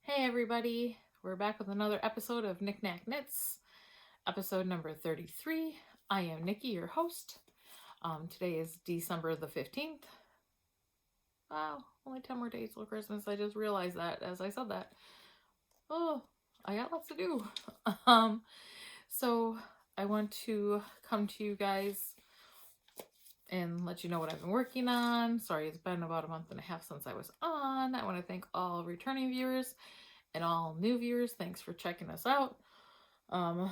Hey everybody, we're back with another episode of Nicnacknits, episode number 33. I am Nikki, your host. Today is December the 15th. Wow, only 10 more days till Christmas. I just realized that as I said that. Oh, I got lots to do. So I want to come to you guys and let you know what I've been working on. Sorry, it's been about a month and a half since I was on. I want to thank all returning viewers and all new viewers. Thanks for checking us out. And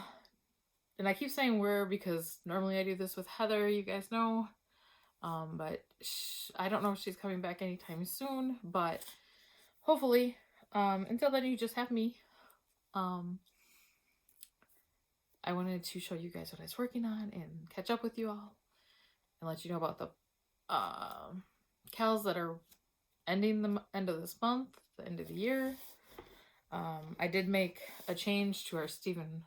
I keep saying we're because normally I do this with Heather, you guys know. But I don't know if she's coming back anytime soon, but hopefully. Until then, you just have me. I wanted to show you guys what I was working on and catch up with you all and let you know about the cows that are ending the end of this month, the end of the year. I did make a change to our Stephen.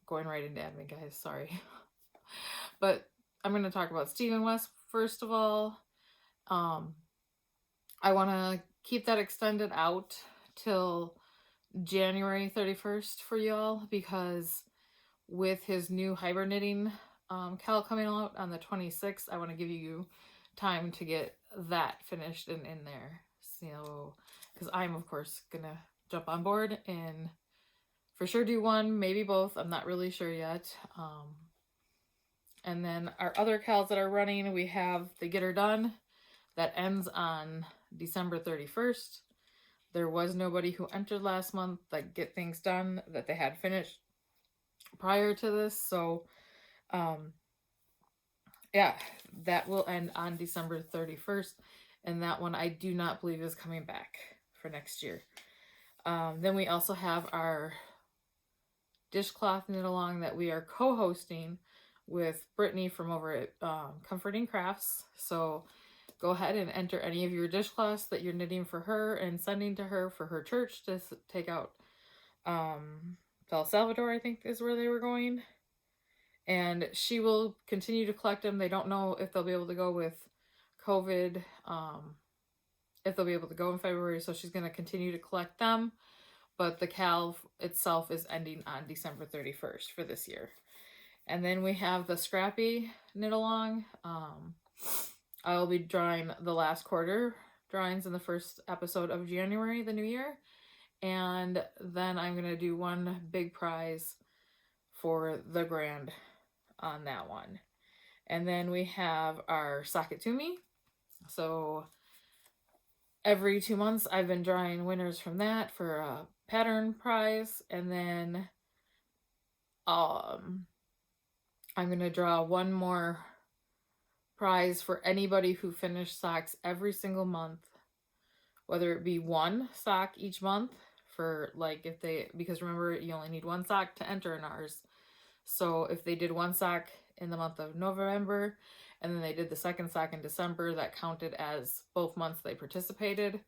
Going right into admin, guys, sorry. But I'm going to talk about Stephen West first of all. I want to keep that extended out till January 31st for y'all because with his new hybrid knitting cal coming out on the 26th, I want to give you time to get that finished and in there. So, because I'm of course going to jump on board and for sure do one, maybe both. I'm not really sure yet. And then our other cals that are running, we have the Get Her Done that ends on December 31st. There was nobody who entered last month that Get Things Done that they had finished prior to this. So, yeah, that will end on December 31st. And that one I do not believe is coming back for next year. Then we also have our dishcloth knit along that we are co-hosting with Brittany from over at Comforting Crafts. So go ahead and enter any of your dishcloths that you're knitting for her and sending to her for her church to take out. El Salvador, I think, is where they were going. And she will continue to collect them. They don't know if they'll be able to go with COVID, if they'll be able to go in February. So she's going to continue to collect them. But the cal itself is ending on December 31st for this year. And then we have the Scrappy knit along. I'll be drawing the last quarter drawings in the first episode of January, the new year. And then I'm going to do one big prize for the grand on that one. And then we have our Sock It To Me. So every 2 months I've been drawing winners from that for a pattern prize. And then I'm going to draw one more prize for anybody who finished socks every single month, whether it be one sock each month for like if they, because remember you only need one sock to enter in ours. So if they did one sock in the month of November and then they did the second sock in December, that counted as both months they participated.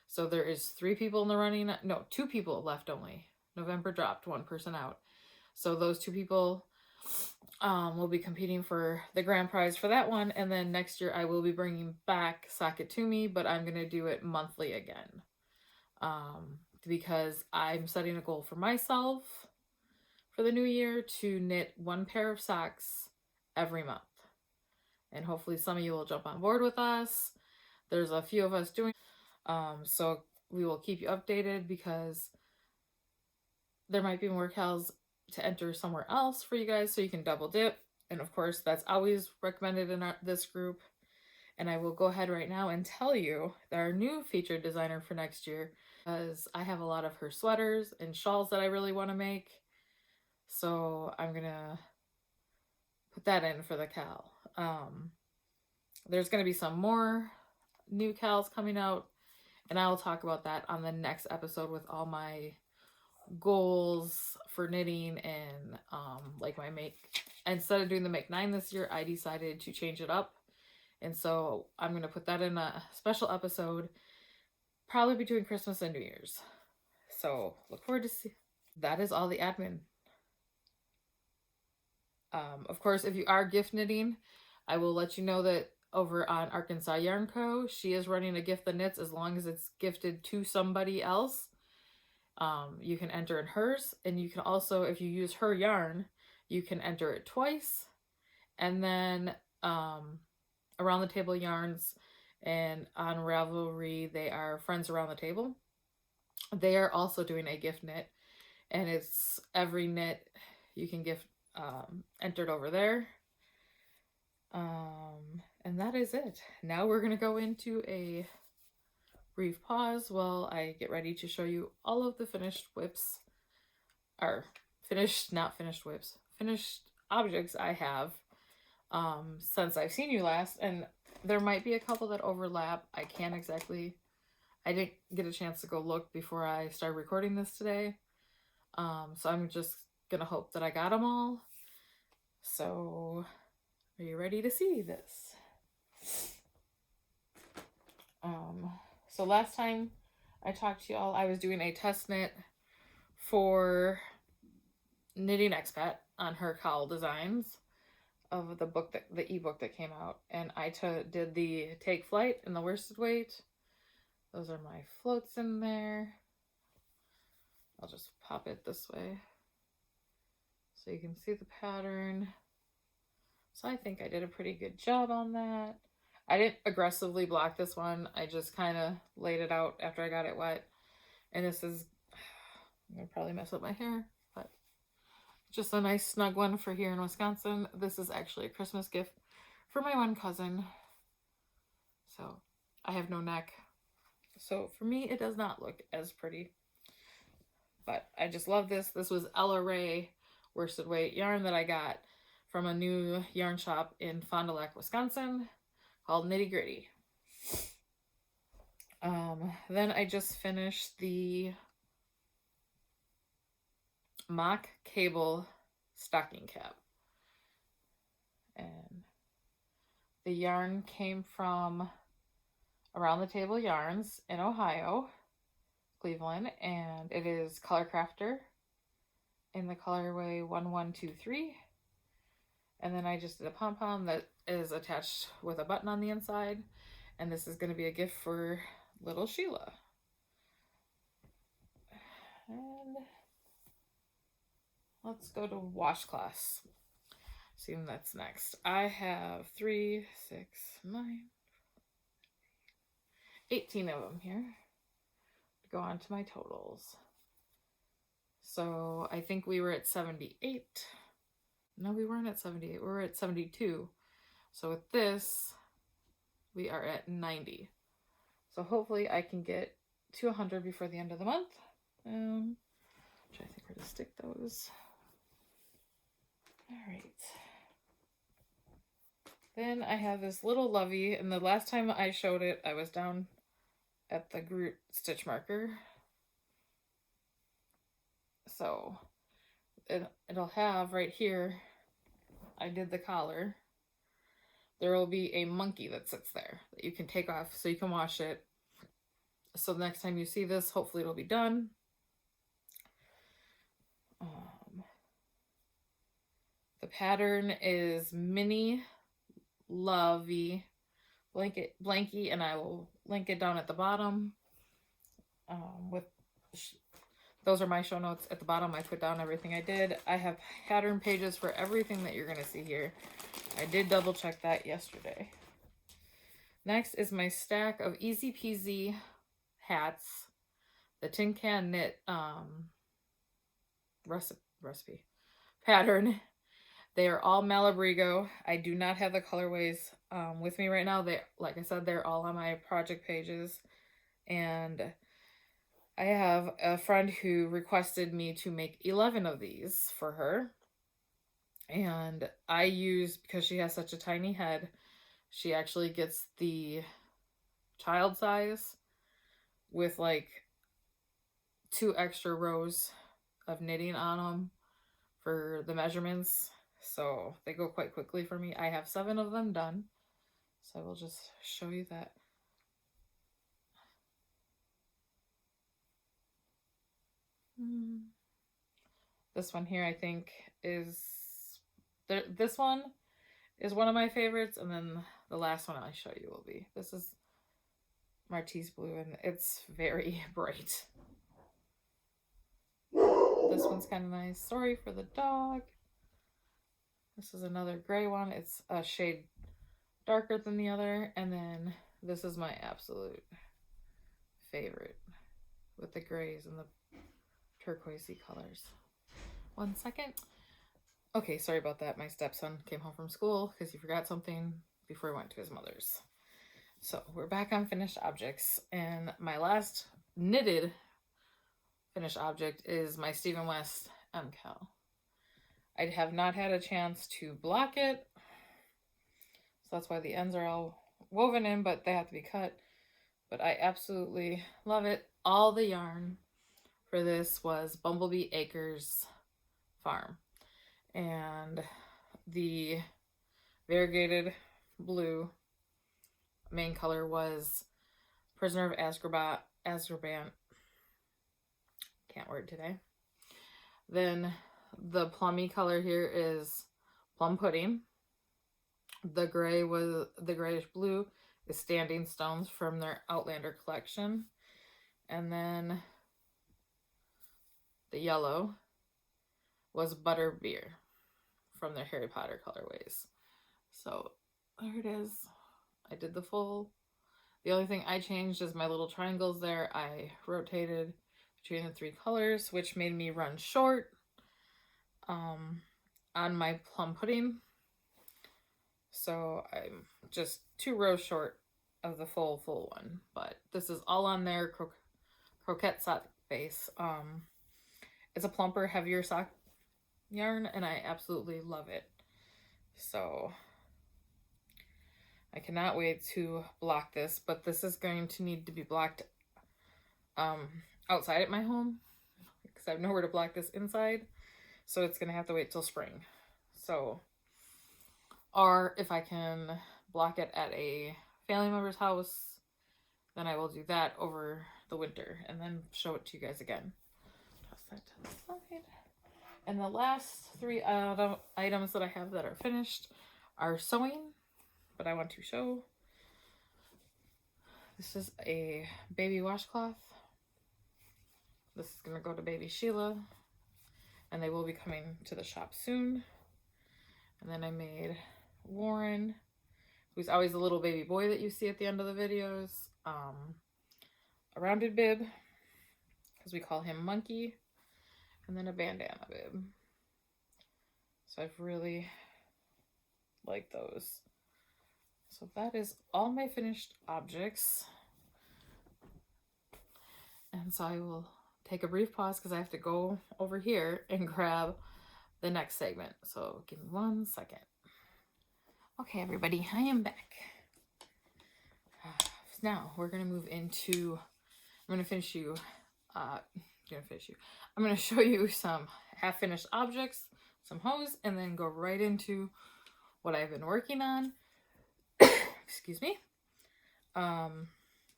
So there is 3 people in the running. No, 2 people left only. November dropped 1 person out. So those 2 people will be competing for the grand prize for that one. And then next year I will be bringing back Sock It To Me, but I'm going to do it monthly again. Because I'm setting a goal for myself for the new year to knit 1 pair of socks every month. And hopefully some of you will jump on board with us. There's a few of us doing so we will keep you updated because there might be more cals to enter somewhere else for you guys so you can double dip. And of course, that's always recommended in this group. And I will go ahead right now and tell you that our new featured designer for next year, because I have a lot of her sweaters and shawls that I really want to make. So I'm going to put that in for the cal. There's going to be some more new cals coming out. And I will talk about that on the next episode with all my goals for knitting and like my make. Instead of doing the make 9 this year, I decided to change it up. And so I'm going to put that in a special episode probably between Christmas and New Year's. So look forward to see. That is all the admin. Of course, if you are gift knitting, I will let you know that over on ArkansasYarnCo, she is running a gift that knits as long as it's gifted to somebody else. You can enter in hers, and you can also, if you use her yarn, you can enter it twice. And then Around the Table Yarns and on Ravelry, they are Friends Around the Table. They are also doing a gift knit, and it's every knit you can gift entered over there. And that is it. Now we're going to go into a brief pause while I get ready to show you all of the finished whips, or finished, not finished whips, finished objects I have since I've seen you last. And there might be a couple that overlap. I didn't get a chance to go look before I started recording this today. So I'm just gonna hope that I got them all. So are you ready to see this? So last time I talked to y'all, I was doing a test knit for Knitting Expat on her cowl designs of the book, the ebook that came out, and I did the Take Flight and the worsted weight. Those are my floats in there. I'll just pop it this way so you can see the pattern. So I think I did a pretty good job on that. I didn't aggressively block this one. I just kind of laid it out after I got it wet. And this is, I'm going to probably mess up my hair, but just a nice snug one for here in Wisconsin. This is actually a Christmas gift for my one cousin. So I have no neck. So for me, it does not look as pretty. But I just love this. This was Ella Ray worsted weight yarn that I got from a new yarn shop in Fond du Lac, Wisconsin, called Knitty Gritty. Then I just finished the mock cable stocking cap. And the yarn came from Around the Table Yarns in Ohio, Cleveland, and it is Color Crafter in the colorway 1123. And then I just did a pom-pom that is attached with a button on the inside. And this is going to be a gift for little Sheila. And let's go to washcloths. See when that's next. I have 3, 6, 9, 18 of them here. Go on to my totals. So I think we were at 78. No, we weren't at 78. We were at 72. So with this, we are at 90. So hopefully I can get to 100 before the end of the month. Trying to think where to stick those. All right. Then I have this little Lovey, and the last time I showed it, I was down at the Groot stitch marker. So it'll have right here, I did the collar. There will be a monkey that sits there that you can take off so you can wash it. So the next time you see this, hopefully it'll be done. The pattern is Mini Lovey Blankie, and I will link it down at the bottom. Those are my show notes. At the bottom, I put down everything I did. I have pattern pages for everything that you're going to see here. I did double check that yesterday. Next is my stack of Easy Peasy hats. The Tin Can Knit recipe pattern. They are all Malabrigo. I do not have the colorways with me right now. They, like I said, they're all on my project pages. And I have a friend who requested me to make 11 of these for her. And I use, because she has such a tiny head, she actually gets the child size with like 2 extra rows of knitting on them for the measurements. So they go quite quickly for me. I have 7 of them done. So I will just show you that. This one here, I think, is this one is one of my favorites, and then the last one I'll show you will be, this is Martise Blue, and it's very bright. This one's kind of nice. Sorry for the dog. This is another gray one. It's a shade darker than the other. And then this is my absolute favorite with the grays and the turquoisey colors. 1 second. Okay, sorry about that. My stepson came home from school because he forgot something before he went to his mother's. So we're back on finished objects, and my last knitted finished object is my Stephen West MCal. I have not had a chance to block it, so that's why the ends are all woven in, but they have to be cut. But I absolutely love it. All the yarn for this was Bumblebee Acres Farm, and the variegated blue main color was Prisoner of Azkaban. Can't word today. Then the plummy color here is Plum Pudding. The grayish blue is Standing Stones from their Outlander collection. And then the yellow was Butterbeer from their Harry Potter colorways. So there it is. I did the full. The only thing I changed is my little triangles there. I rotated between the 3 colors, which made me run short on my Plum Pudding. So I'm just 2 rows short of the full one. But this is all on their croquette sock base. It's a plumper, heavier sock yarn, and I absolutely love it. So I cannot wait to block this, but this is going to need to be blocked outside at my home because I have nowhere to block this inside. So it's going to have to wait till spring. So, or if I can block it at a family member's house, then I will do that over the winter and then show it to you guys again. Toss that to the side. And the last 3 items that I have that are finished are sewing, but I want to show. This is a baby washcloth. This is going to go to baby Sheila, and they will be coming to the shop soon. And then I made Warren, who's always the little baby boy that you see at the end of the videos, a rounded bib, because we call him Monkey, and then a bandana bib. So I've really liked those. So that is all my finished objects. And so I will take a brief pause because I have to go over here and grab the next segment. So give me 1 second. Okay, everybody, I am back. Now we're going to move into, I'm going to show you some half-finished objects, some hose, and then go right into what I've been working on. Excuse me.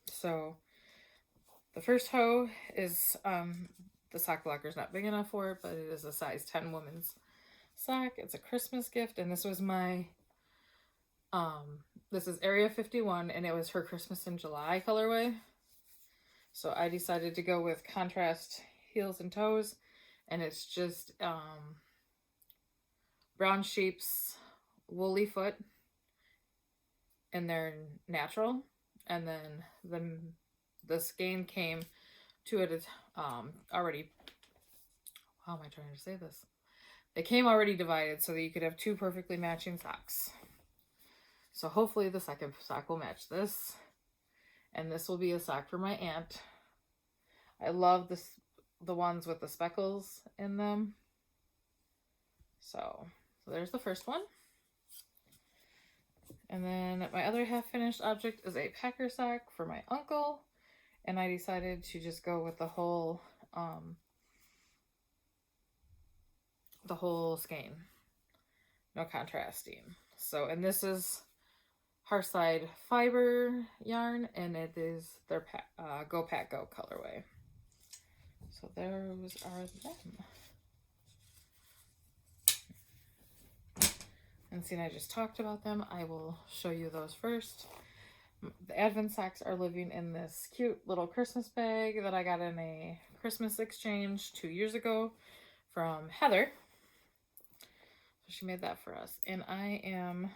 So the first hoe is, the sock blocker is not big enough for it, but it is a size 10 women's sock. It's a Christmas gift, and this was my, this is Area 51, and it was her Christmas in July colorway. So I decided to go with contrast heels and toes, and it's just brown sheep's woolly foot, and they're natural. And then the skein came to it already, how am I trying to say this? They came already divided so that you could have 2 perfectly matching socks. So hopefully the second sock will match this. And this will be a sock for my aunt. I love the ones with the speckles in them. So there's the first one. And then my other half-finished object is a packer sock for my uncle. And I decided to just go with the whole skein. No contrasting. So, and this is Hearthside fiber yarn, and it is their Go Pack Go colorway. So those are them. And seeing I just talked about them, I will show you those first. The Advent socks are living in this cute little Christmas bag that I got in a Christmas exchange 2 years ago from Heather. So she made that for us. And I am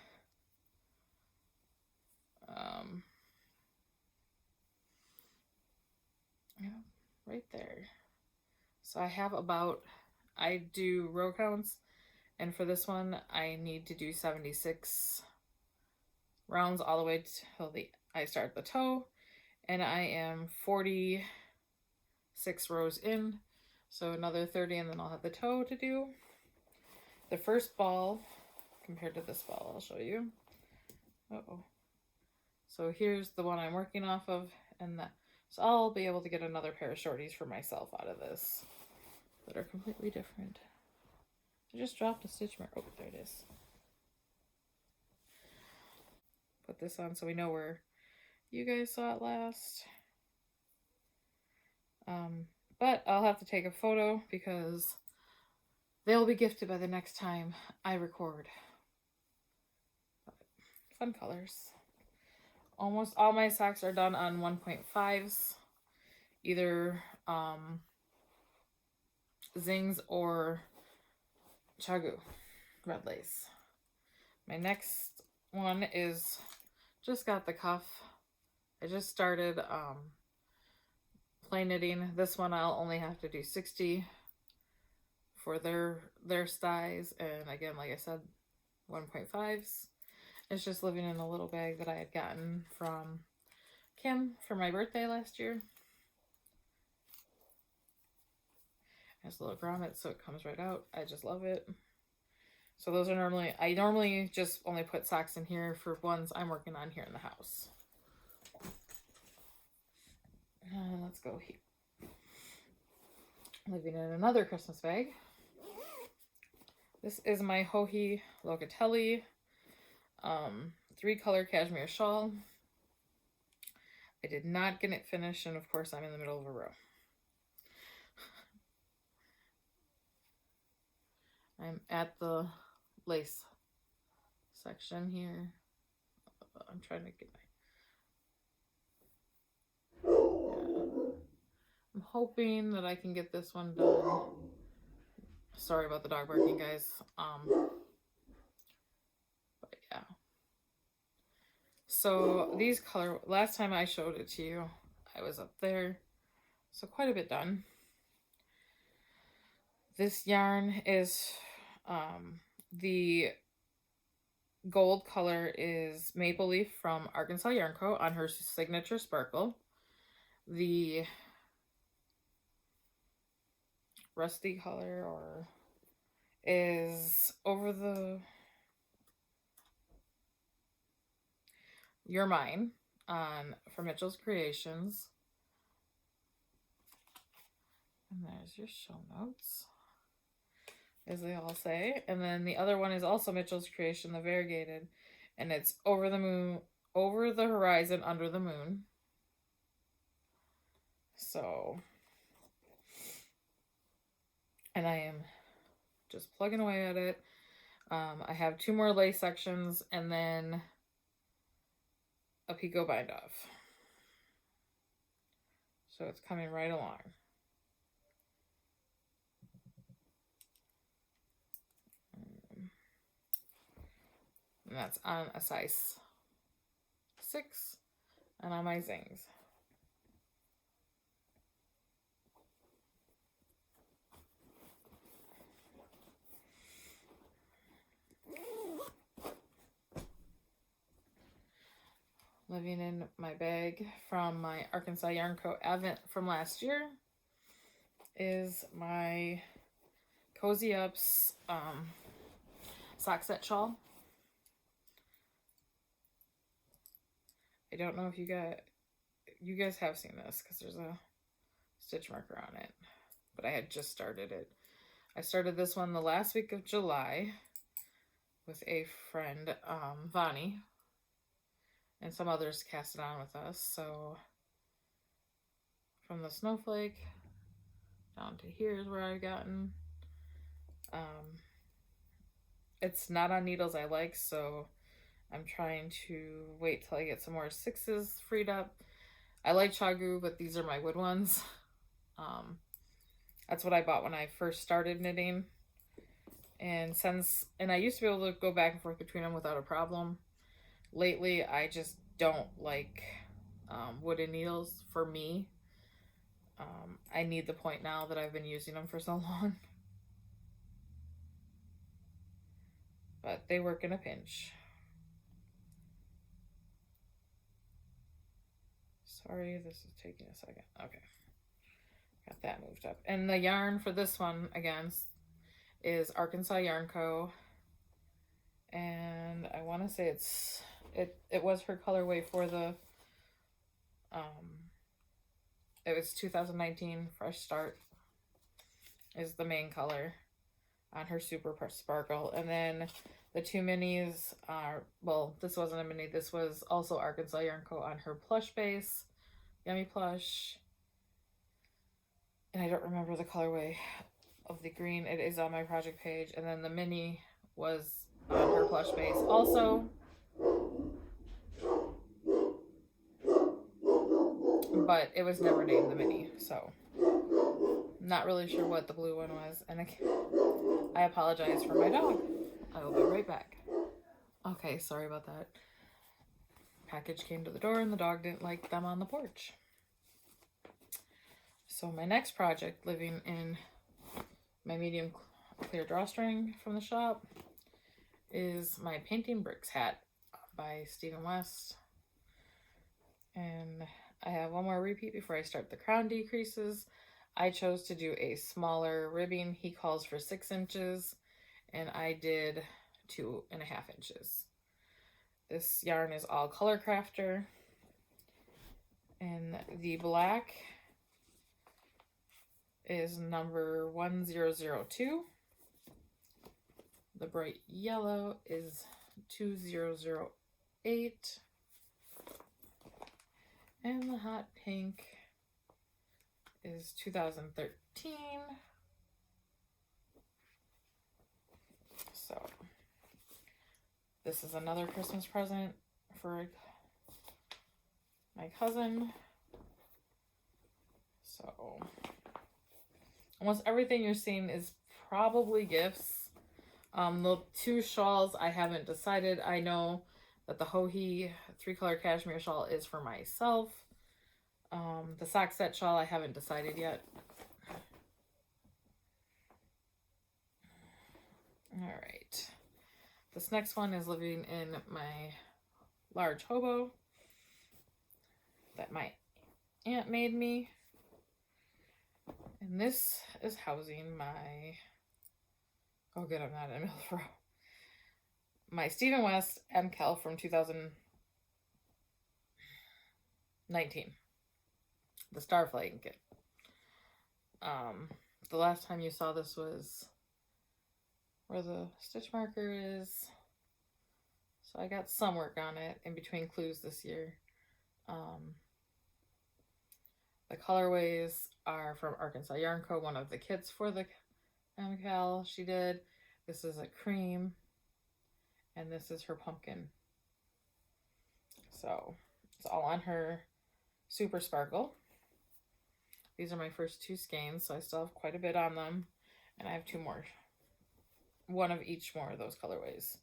yeah, right there. So I have about, I do row counts, and for this one I need to do 76 rounds all the way till I start the toe, and I am 46 rows in, so another 30 and then I'll have the toe to do. The first ball compared to this ball, I'll show you. So here's the one I'm working off of, and that, so I'll be able to get another pair of shorties for myself out of this that are completely different. I just dropped a stitch mark. Oh, there it is. Put this on so we know where you guys saw it last. But I'll have to take a photo because they'll be gifted by the next time I record. But fun colors. Almost all my socks are done on 1.5s, either Zings or Chagu red lace. My next one is, just got the cuff. I just started plain knitting. This one I'll only have to do 60 for their size, and again, like I said, 1.5s. It's just living in a little bag that I had gotten from Kim for my birthday last year. It has a little grommet, so it comes right out. I just love it. So those are normally, I normally just only put socks in here for ones I'm working on here in the house. Let's go here. Living in another Christmas bag. This is my Hohi Locatelli 3-color cashmere shawl. I did not get it finished, and of course I'm in the middle of a row. I'm at the lace section here. I'm trying to get my... Yeah. I'm hoping that I can get this one done. Sorry about the dog barking, guys. But yeah. So these color, last time I showed it to you, I was up there. So quite a bit done. This yarn is, the gold color is Maple Leaf from ArkansasYarnCo on her signature sparkle. The rusty color is Over the You're Mine from Mitchell's Creations. And there's your show notes, as they all say. And then the other one is also Mitchell's Creation, the variegated, and it's Over the Moon, Over the Horizon, Under the Moon. So, and I am just plugging away at it. I have 2 more lace sections and then a picot bind off. So it's coming right along. And that's on a size 6 and on my Zings. Living in my bag from my ArkansasYarnCo Advent from last year is my Cozy Ups sock set shawl. I don't know if you guys have seen this because there's a stitch marker on it, but I had just started it. I started this one the last week of July with a friend, Vani, and some others cast it on with us. So from the snowflake down to here is where I've gotten. It's not on needles I like, so I'm trying to wait till I get some more 6s freed up. I like Chagu, but these are my wood ones. That's what I bought when I first started knitting. And I used to be able to go back and forth between them without a problem. Lately, I just don't like wooden needles for me. I need the point now that I've been using them for so long. But they work in a pinch. Sorry, this is taking a second. Okay. Got that moved up. And the yarn for this one, again, is ArkansasYarnCo. And I want to say it was her colorway for the it was 2019 Fresh Start is the main color on her Super Sparkle. And then the two minis are, well, this wasn't a mini, this was also ArkansasYarnCo on her plush base, Yummy Plush. And I don't remember the colorway of the green. It is on my project page. And then the mini was on her plush base also. But it was never named the mini, so not really sure what the blue one was. And I apologize for my dog. I will be right back. Okay, sorry about that. Package came to the door and the dog didn't like them on the porch. So my next project, living in my medium clear drawstring from the shop, is my Painting Bricks hat by Stephen West. And I have one more repeat before I start the crown decreases. I chose to do a smaller ribbing. He calls for 6 inches and I did 2.5 inches. This yarn is all Color Crafter. And the black is number 1002. The bright yellow is 2008. And the hot pink is 2013. So this is another Christmas present for my cousin. So almost everything you're seeing is probably gifts. The 2 shawls I haven't decided. I know that the Hohi 3-color cashmere shawl is for myself. The sock set shawl I haven't decided yet. All right. This next one is living in my large hobo that my aunt made me. And this is housing my, oh good, I'm not in the middle of the row. My Stephen West MCal from 2019. The Starflight kit. The last time you saw this was where the stitch marker is. So I got some work on it in between clues this year. The colorways are from ArkansasYarnCo, one of the kits for the MCal she did. This is a cream. And this is her pumpkin. So it's all on her Super Sparkle. These are my first 2 skeins, so I still have quite a bit on them. And I have 2 more. One of each more of those colorways.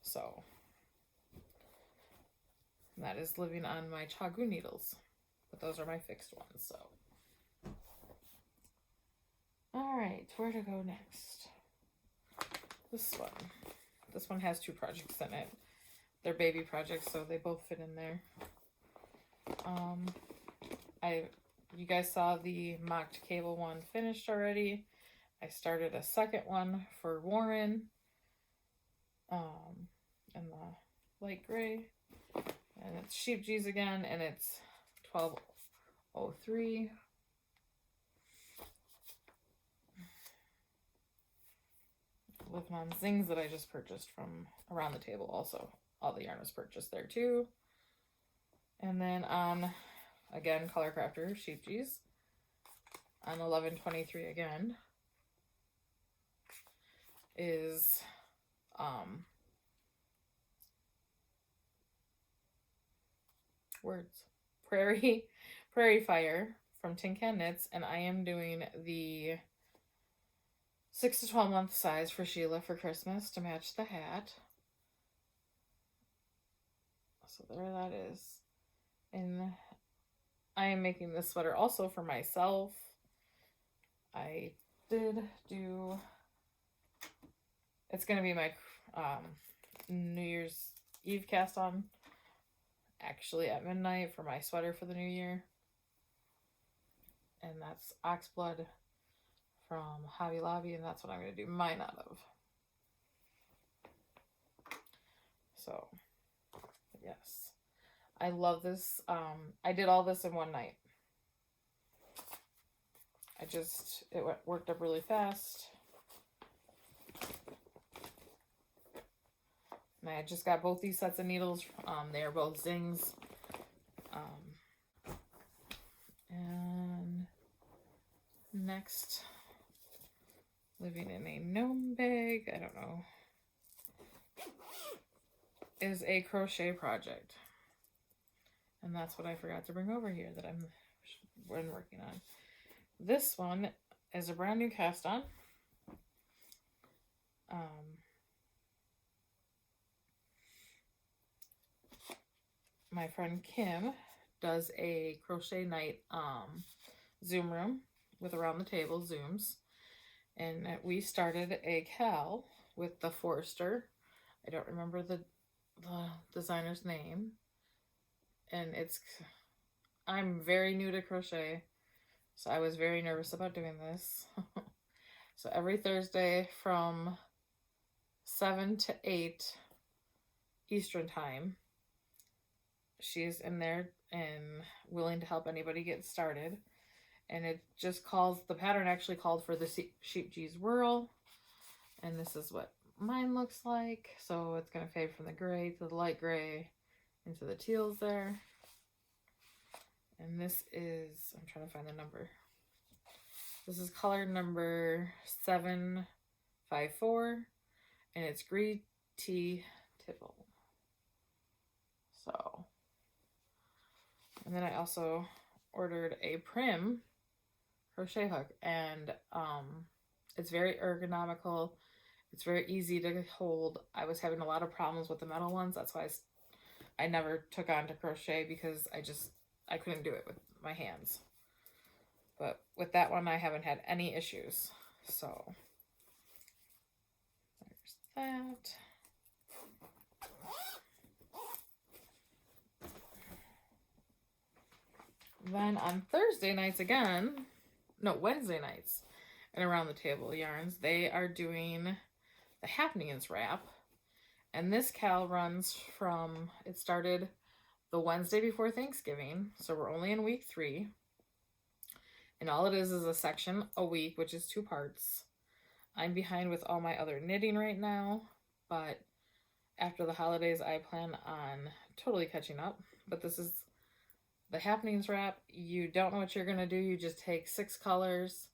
So that is living on my Chagu needles. But those are my fixed ones, so. Alright, where to go next? This one. This one has 2 projects in it. They're baby projects, so they both fit in there. You guys saw the mocked cable one finished already. I started a second one for Warren. In the light gray. And it's Sheep G's again, and it's 1203. Living on Zings that I just purchased from around the table also. All the yarn was purchased there too. And then on, again, Color Crafter, Sheep G's. On 1123 again is Prairie Fire from Tin Can Knits, and I am doing the 6 to 12 month size for Sheila for Christmas to match the hat. So there that is. And I am making this sweater also for myself. I did do, it's going to be my New Year's Eve cast on, actually at midnight, for my sweater for the new year. And that's Oxblood from Hobby Lobby, and that's what I'm going to do mine out of. So, yes. I love this. I did all this in one night. It worked up really fast. And I just got both these sets of needles. They are both Zings. And next, living in a gnome bag, I don't know, is a Crochet Project. And that's what I forgot to bring over here that I've been working on. This one is a brand new cast on. My friend Kim does a crochet night Zoom room with around the table Zooms, and we started a cowl with the Forester. I don't remember the designer's name, and I'm very new to crochet, so I was very nervous about doing this. So every Thursday from 7 to 8 Eastern time, she's in there and willing to help anybody get started. And it just the pattern actually called for the Sheep G's Whirl. And this is what mine looks like. So it's going to fade from the gray to the light gray into the teals there. And this is, I'm trying to find the number. This is color number 754. And it's Green Tea Tipple. So, and then I also ordered a Prim crochet hook, and it's very ergonomical. It's very easy to hold. I was having a lot of problems with the metal ones. That's why I never took on to crochet, because I couldn't do it with my hands. But with that one, I haven't had any issues. So there's that. Then on Thursday nights Wednesday nights, and Around the Table Yarns, they are doing the Happenings wrap. And this cowl runs it started the Wednesday before Thanksgiving, so we're only in week 3. And all it is a section a week, which is 2 parts. I'm behind with all my other knitting right now, but after the holidays, I plan on totally catching up. But this is the Happenings wrap. You don't know what you're going to do. You just take 6 colors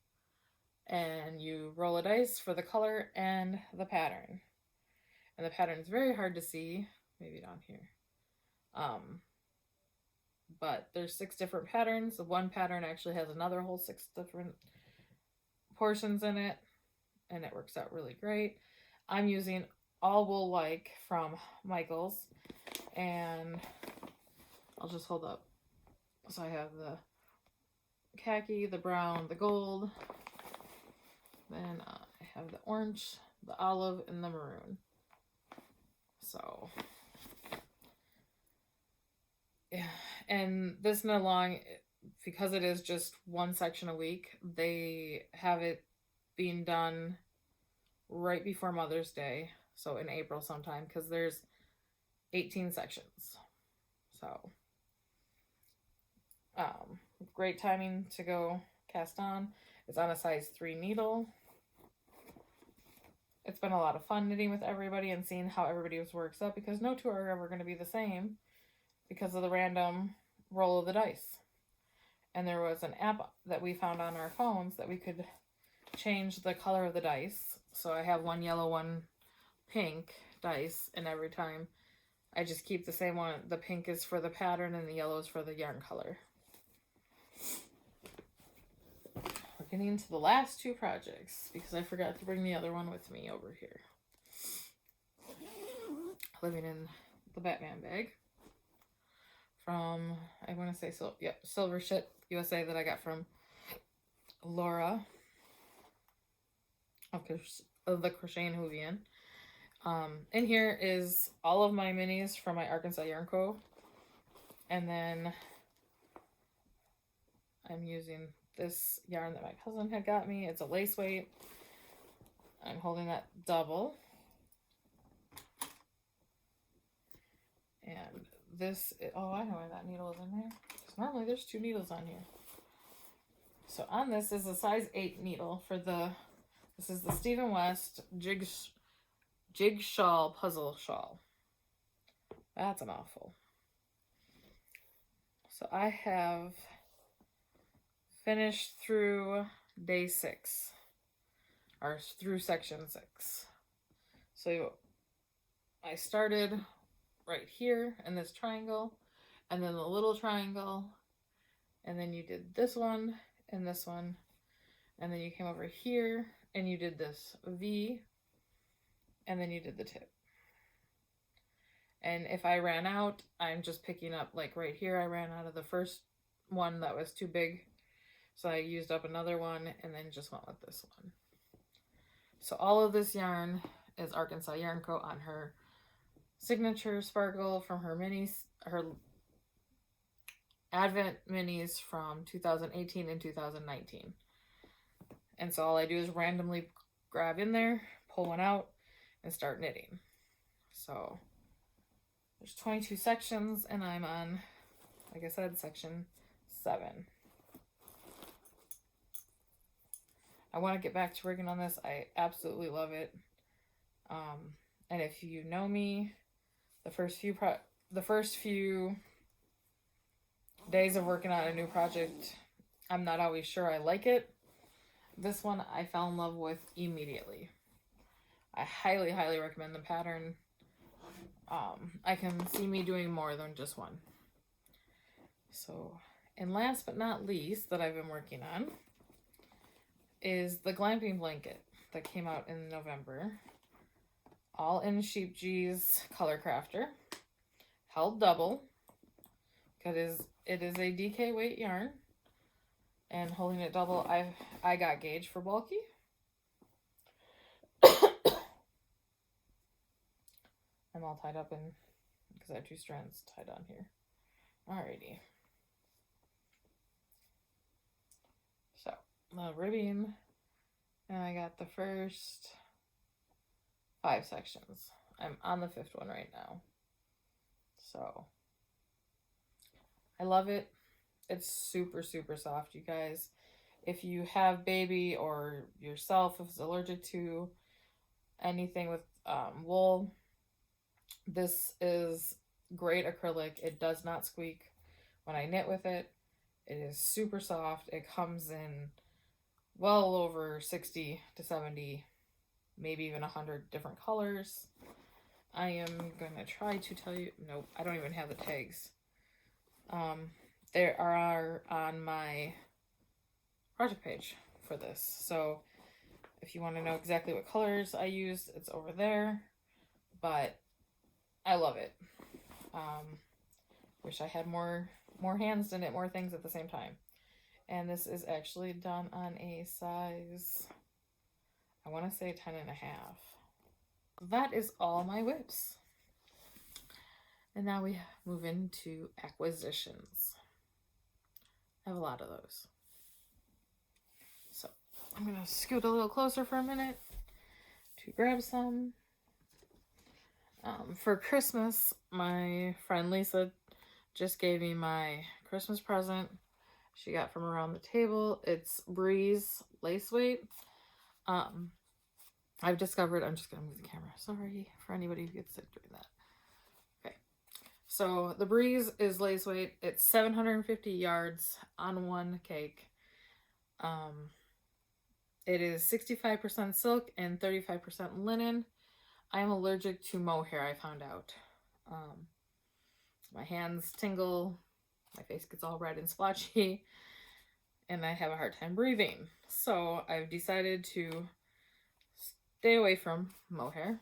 and you roll a dice for the color and the pattern. And the pattern is very hard to see. Maybe down here. But there's 6 different patterns. The one pattern actually has another whole 6 different portions in it. And it works out really great. I'm using All Wool Like from Michaels. And I'll just hold up. So I have the khaki, the brown, the gold. Then I have the orange, the olive, and the maroon. So, yeah. And this knit along, because it is just one section a week, they have it being done right before Mother's Day. So in April sometime, because there's 18 sections. So, great timing to go cast on. It's on a size 3 needle. It's been a lot of fun knitting with everybody and seeing how everybody's works up, because no two are ever going to be the same because of the random roll of the dice. And there was an app that we found on our phones that we could change the color of the dice. So I have one yellow, one pink dice, and every time I just keep the same one. The pink is for the pattern and the yellow is for the yarn color. getting into the last two projects because I forgot to bring the other one with me over here. Living in the Batman bag from, I want to say, Silver Shit USA that I got from Laura of the Crochet and Hoovian. In here is all of my minis from my ArkansasYarnCo. And then I'm using this yarn that my cousin had got me. It's a lace weight. I'm holding that double. And this, oh, I know why that needle is in there. Because normally there's 2 needles on here. So on this is a size 8 needle for the, this is the Stephen West Jig Shawl Puzzle Shawl. That's a mouthful. So I have finished through day 6, or through section 6. So I started right here in this triangle, and then the little triangle, and then you did this one, and then you came over here, and you did this V, and then you did the tip. And if I ran out, I'm just picking up, like right here, I ran out of the first one that was too big. So I used up another one and then just went with this one. So all of this yarn is ArkansasYarnCo on her signature sparkle from her minis, her Advent minis from 2018 and 2019. And so all I do is randomly grab in there, pull one out, and start knitting. So there's 22 sections, and I'm on, like I said, section 7. I want to get back to working on this. I absolutely love it. And if you know me, the first few days of working on a new project, I'm not always sure I like it. This one I fell in love with immediately. I highly, highly recommend the pattern. I can see me doing more than just one. So, and last but not least that I've been working on is the Glamping Blanket that came out in November. All in Sheep G's Color Crafter. Held double. Because it is a DK weight yarn. And holding it double, I got gauge for bulky. I'm all tied up in, because I have 2 strands tied on here. Alrighty. So, the ribbing, and I got the first 5 sections. I'm on the 5th one right now. So, I love it. It's super, super soft, you guys. If you have baby or yourself is allergic to anything with wool, this is great acrylic. It does not squeak when I knit with it. It is super soft. It comes in well over 60 to 70, maybe even 100 different colors. I am going to try to tell you, nope, I don't even have the tags. There are on my project page for this. So if you want to know exactly what colors I used, it's over there. But I love it. Wish I had more hands to knit more things at the same time. And this is actually done on a size, I want to say 10.5. That is all my whips. And now we move into acquisitions. I have a lot of those. So I'm going to scoot a little closer for a minute to grab some. For Christmas, my friend Lisa just gave me my Christmas present she got from around the table. It's Breeze lace weight. I've discovered, I'm just going to move the camera. Sorry for anybody who gets sick doing that. Okay. So the Breeze is lace weight. It's 750 yards on one cake. It is 65% silk and 35% linen. I am allergic to mohair, I found out. My hands tingle. My face gets all red and splotchy. and I have a hard time breathing. So I've decided to stay away from mohair.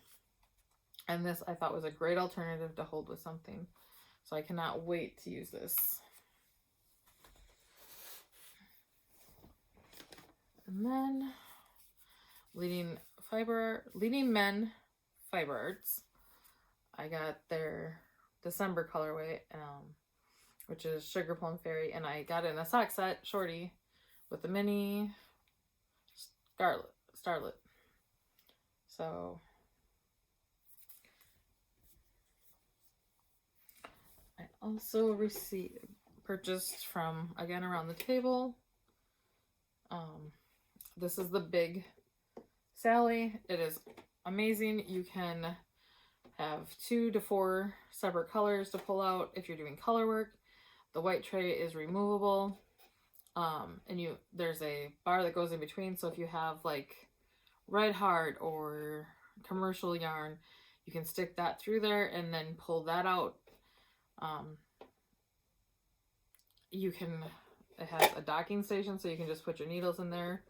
And this I thought was a great alternative to hold with something. So I cannot wait to use this. And then Leading Men Fiber Arts. I got their December colorway, which is Sugar Plum Fairy, and I got it in a sock set, shorty, with the mini Starlet. So I also purchased from, again, Around the Table. This is the Big Sally. It is amazing. You can have 2 to 4 separate colors to pull out if you're doing color work. The white tray is removable. And there's a bar that goes in between, so if you have like Red Heart or commercial yarn, you can stick that through there and then pull that out. It has a docking station, so you can just put your needles in there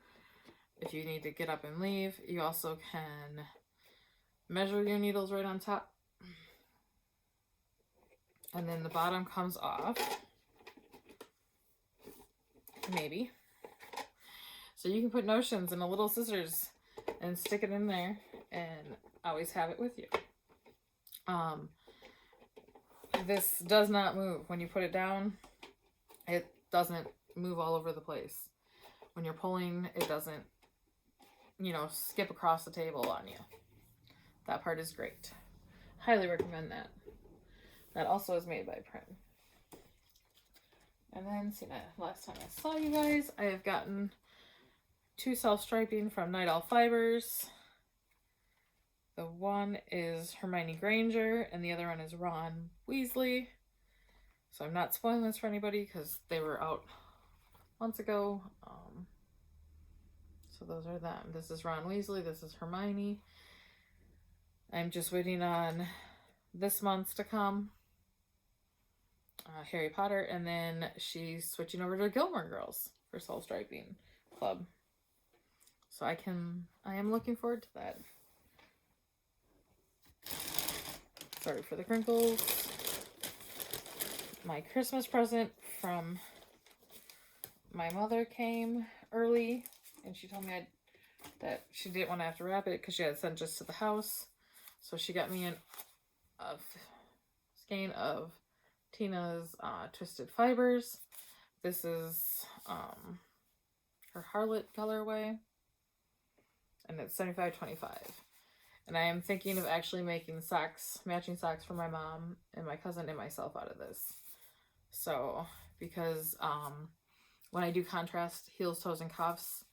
if you need to get up and leave. You also can measure your needles right on top. And then the bottom comes off. Maybe. So you can put notions and a little scissors and stick it in there and always have it with you. This does not move. When you put it down, it doesn't move all over the place. When you're pulling, it doesn't, skip across the table on you. That part is great. Highly recommend that. That also is made by Prim. And then, last time I saw you guys, I have gotten 2 self-striping from Night Owl Fibers. The one is Hermione Granger, and the other one is Ron Weasley. So I'm not spoiling this for anybody because they were out months ago. So those are them. This is Ron Weasley. This is Hermione. I'm just waiting on this month's to come. Harry Potter, and then she's switching over to Gilmore Girls for Soul Striping Club. So I am looking forward to that. Sorry for the crinkles. My Christmas present from my mother came early, and she told me that she didn't want to have to wrap it because she had sent just to the house. So she got me a skein of Tina's Twisted Fibers. This is her Harlot colorway, and it's 75.25. And I am thinking of actually making matching socks for my mom and my cousin and myself out of this. So, because when I do contrast heels, toes, and cuffs,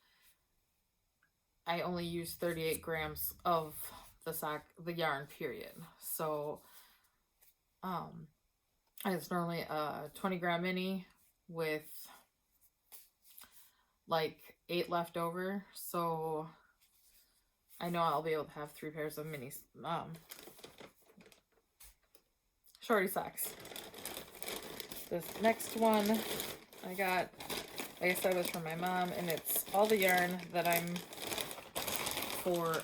I only use 38 grams of the yarn, period. So, it's normally a 20-gram mini with like 8 left over. So I know I'll be able to have 3 pairs of mini shorty socks. This next one I got, like I said, was from my mom, and it's all the yarn that I'm for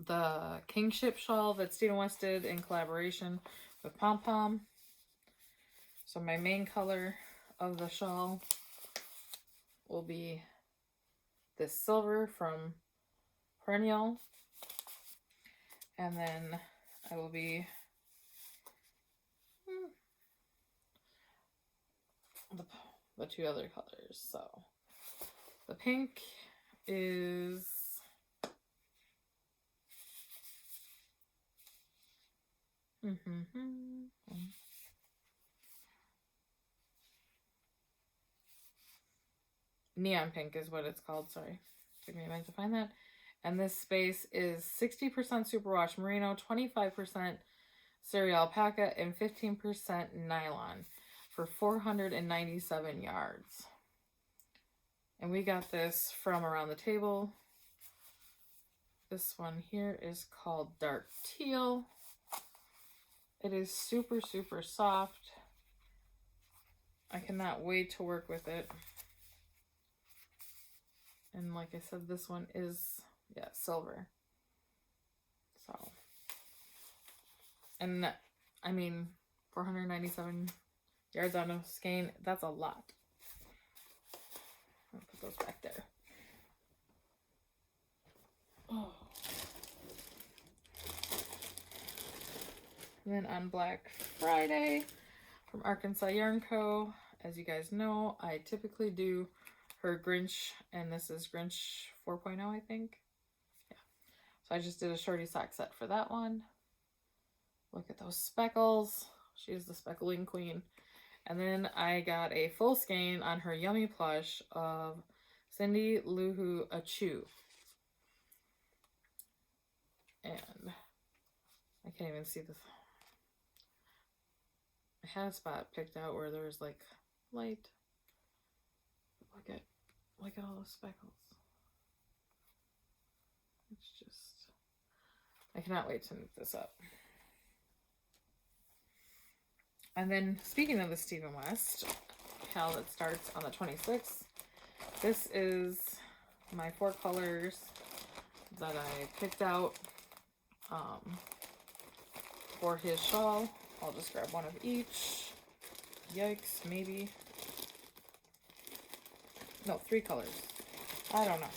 the Kingship shawl that Stephen West did in collaboration with Pom Pom. So my main color of the shawl will be this silver from Perennial, and then I will be the 2 other colors. So the pink is neon pink is what it's called. Sorry, took me a minute to find that. And this space is 60% superwash merino, 25% cereal alpaca, and 15% nylon for 497 yards. And we got this from Around the Table. This one here is called Dark Teal. It is super, super soft. I cannot wait to work with it. And like I said, this one is, yeah, silver. So, and I mean, 497 yards on a skein, that's a lot. I'll put those back there. Oh. And then on Black Friday from ArkansasYarnCo, as you guys know, I typically do her Grinch, and this is Grinch 4.0, I think. Yeah. So I just did a shorty sock set for that one. Look at those speckles. She's the speckling queen. And then I got a full skein on her Yummy plush of Cindy Lou Who Achoo. And I can't even see this. I had a spot picked out where there was like light. Look at all those speckles. It's just, I cannot wait to knit this up. And then speaking of the Stephen West cal that starts on the 26th, this is my 4 colors that I picked out for his shawl. I'll just grab one of each. Yikes, maybe. No, 3 colors. I don't know.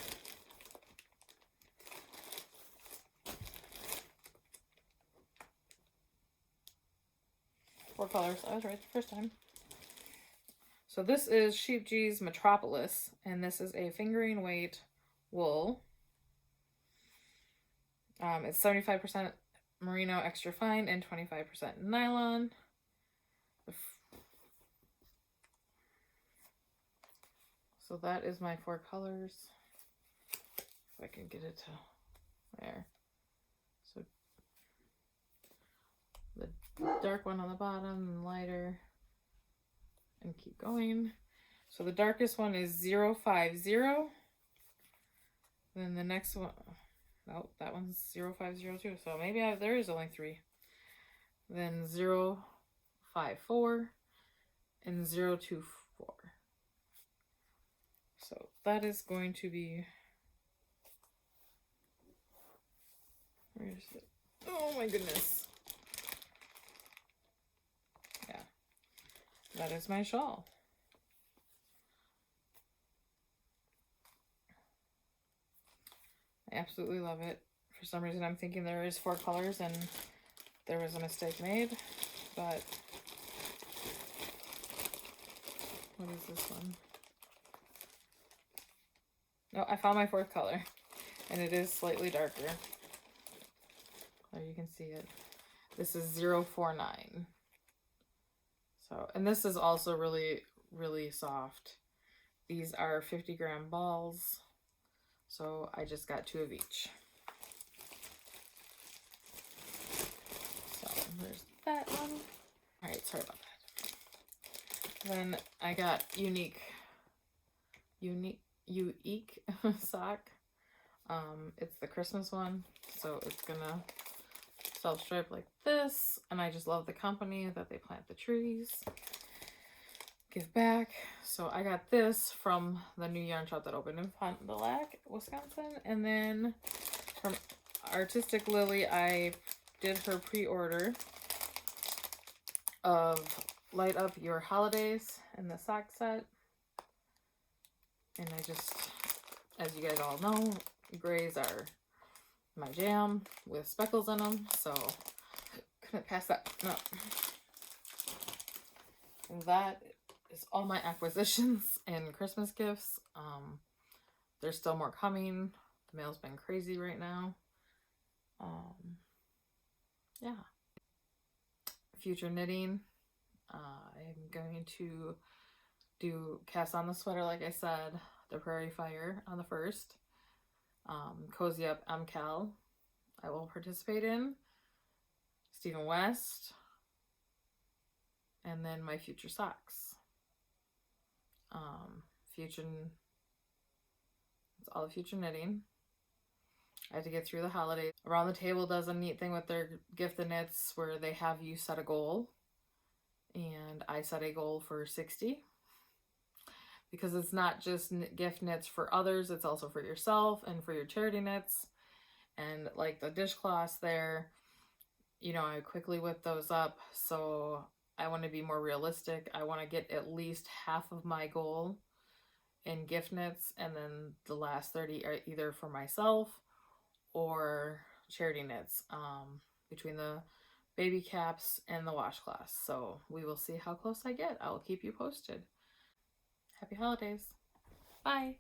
Four colors. I was right the first time. So this is Sheep G's Metropolis, and this is a fingering weight wool. It's 75% merino extra fine and 25% nylon. So that is my 4 colors. If I can get it to there. So the dark one on the bottom and lighter, and keep going. So the darkest one is 050. Then the next one, no, that one's 0502. So maybe there is only 3. Then 054 and 024. So that is going to be, where is it? Oh my goodness. Yeah, that is my shawl. I absolutely love it. For some reason I'm thinking there is 4 colors and there was a mistake made, but what is this one? No, I found my 4th color, and it is slightly darker. There you can see it. This is 049. So, and this is also really, really soft. These are 50-gram balls. So I just got 2 of each. So there's that one. All right, sorry about that. Then I got unique sock. It's the Christmas one, so it's gonna self-stripe like this, and I just love the company that they plant the trees, give back. So I got this from the new yarn shop that opened in Fond du Lac, Wisconsin. And then from ArtisticLily, I did her pre-order of Light Up Your Holidays in the sock set. And I just, as you guys all know, grays are my jam with speckles in them, so couldn't pass that up. And that is all my acquisitions and Christmas gifts. There's still more coming. The mail's been crazy right now. Yeah. Future knitting. I'm going to do cast on the sweater, like I said, the Prairie Fire on the 1st. Cozy Up MCal I will participate in. Stephen West. And then my future socks. Future, it's all the future knitting. I had to get through the holidays. Around the Table does a neat thing with their gift the knits where they have you set a goal. and I set a goal for 60, because it's not just gift knits for others, it's also for yourself and for your charity knits. And like the dishcloths there, you know, I quickly whip those up, so I want to be more realistic. I want to get at least half of my goal in gift knits, and then the last 30 are either for myself or charity knits, between the baby caps and the washcloths. So we will see how close I get. I will keep you posted. Happy holidays. Bye.